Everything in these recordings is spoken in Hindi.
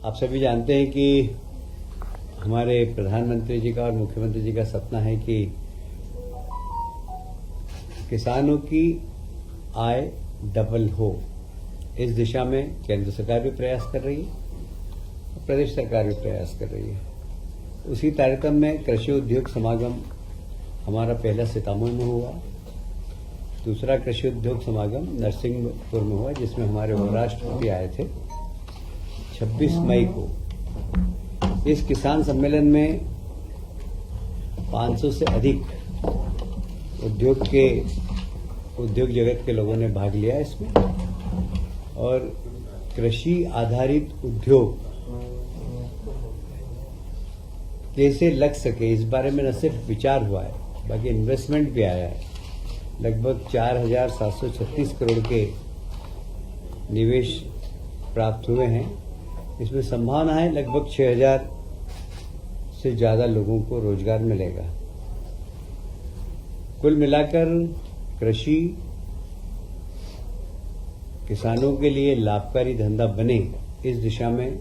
आप सभी जानते हैं कि हमारे प्रधानमंत्री जी का और मुख्यमंत्री जी का सपना है कि किसानों की आय डबल हो। इस दिशा में केंद्र सरकार भी प्रयास कर रही है और प्रदेश सरकार भी प्रयास कर रही है। उसी तारतम्य में कृषि उद्योग समागम हमारा पहला सितंबर में हुआ, दूसरा कृषि उद्योग समागम नरसिंहपुर में हुआ, जिसमें हमारे उपराष्ट्रपति आए थे 26 मई को। इस किसान सम्मेलन में 500 से अधिक उद्योग जगत के लोगों ने भाग लिया इसमें, और कृषि आधारित उद्योग कैसे लग सके इस बारे में न सिर्फ विचार हुआ है, बाकी इन्वेस्टमेंट भी आया है। लगभग 4,736 करोड़ के निवेश प्राप्त हुए हैं। इसमें संभावना है लगभग 6,000 से ज्यादा लोगों को रोजगार मिलेगा। कुल मिलाकर कृषि किसानों के लिए लाभकारी धंधा बने, इस दिशा में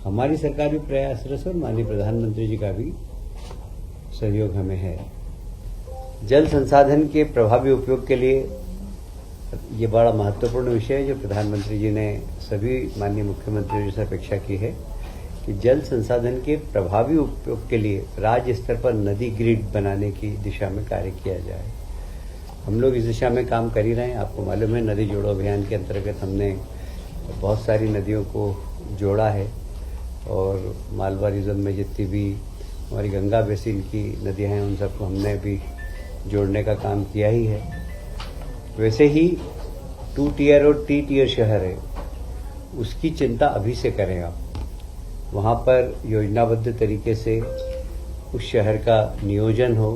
हमारी सरकार भी प्रयासरत है और माननीय प्रधानमंत्री जी का भी सहयोग हमें है। जल संसाधन के प्रभावी उपयोग के लिए ये बड़ा महत्वपूर्ण विषय है जो प्रधानमंत्री जी ने सभी माननीय मुख्यमंत्री जी से अपेक्षा की है कि जल संसाधन के प्रभावी उपयोग के लिए राज्य स्तर पर नदी ग्रिड बनाने की दिशा में कार्य किया जाए। हम लोग इस दिशा में काम कर ही रहे हैं। आपको मालूम है, नदी जोड़ो अभियान के अंतर्गत हमने बहुत सारी नदियों को जोड़ा है और मालवा रीजन में जितनी भी हमारी गंगा बेसिन की नदियां हैं उन सबको हमने भी जोड़ने का काम किया ही है। वैसे ही 2 टियर और 3 टियर शहर है, उसकी चिंता अभी से करें आप। वहां पर योजनाबद्ध तरीके से उस शहर का नियोजन हो।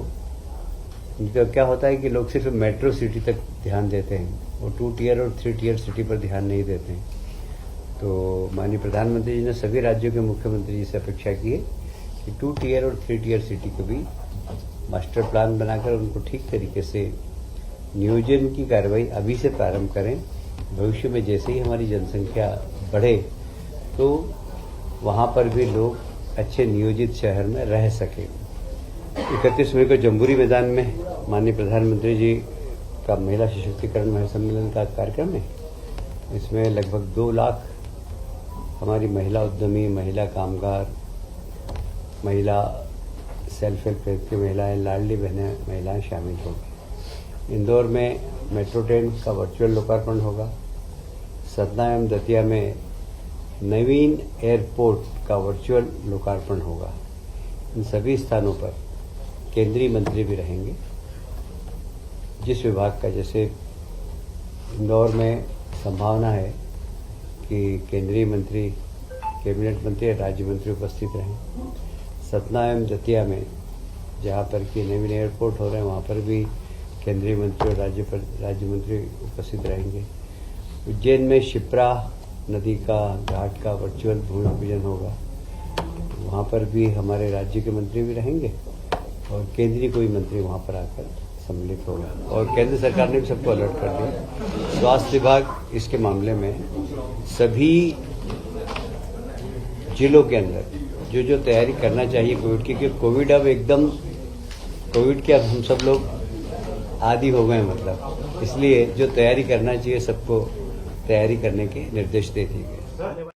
तो क्या होता है कि लोग सिर्फ मेट्रो सिटी तक ध्यान देते हैं, वो 2 टियर और 3 टियर सिटी पर ध्यान नहीं देते हैं। तो माननीय प्रधानमंत्री जी ने सभी राज्यों के मुख्यमंत्री जी से अपेक्षा की है कि 2 टियर और 3 टियर सिटी को भी मास्टर प्लान बनाकर उनको ठीक तरीके से नियोजन की कार्रवाई अभी से प्रारंभ करें। भविष्य में जैसे ही हमारी जनसंख्या बढ़े तो वहां पर भी लोग अच्छे नियोजित शहर में रह सकें। 31 मई को जम्बूरी मैदान में माननीय प्रधानमंत्री जी का महिला सशक्तिकरण महासम्मेलन का कार्यक्रम है। इसमें लगभग 2 लाख हमारी महिला उद्यमी, महिला कामगार, महिला सेल्फ हेल्प ग्रुप की महिलाएं, लाडली बहनें महिलाएं शामिल होंगी। इंदौर में मेट्रो ट्रेन का वर्चुअल लोकार्पण होगा। सतना एवं दतिया में नवीन एयरपोर्ट का वर्चुअल लोकार्पण होगा। इन सभी स्थानों पर केंद्रीय मंत्री भी रहेंगे। जिस विभाग का, जैसे इंदौर में संभावना है कि केंद्रीय मंत्री, कैबिनेट मंत्री और राज्य मंत्री उपस्थित रहें। सतना एवं दतिया में जहाँ पर कि नवीन एयरपोर्ट हो रहे हैं वहाँ पर भी केंद्रीय मंत्री और राज्य मंत्री उपस्थित रहेंगे। उज्जैन में शिप्रा नदी का घाट का वर्चुअल भूमि पूजन होगा, वहाँ पर भी हमारे राज्य के मंत्री भी रहेंगे और केंद्रीय कोई मंत्री वहाँ पर आकर सम्मिलित होगा। और केंद्र सरकार ने भी सबको अलर्ट कर दिया। स्वास्थ्य विभाग इसके मामले में सभी जिलों के अंदर जो तैयारी करना चाहिए कोविड की, क्योंकि कोविड के अब हम सब लोग आदी हो गए, मतलब इसलिए जो तैयारी करना चाहिए सबको तैयारी करने के निर्देश दे दिए गए।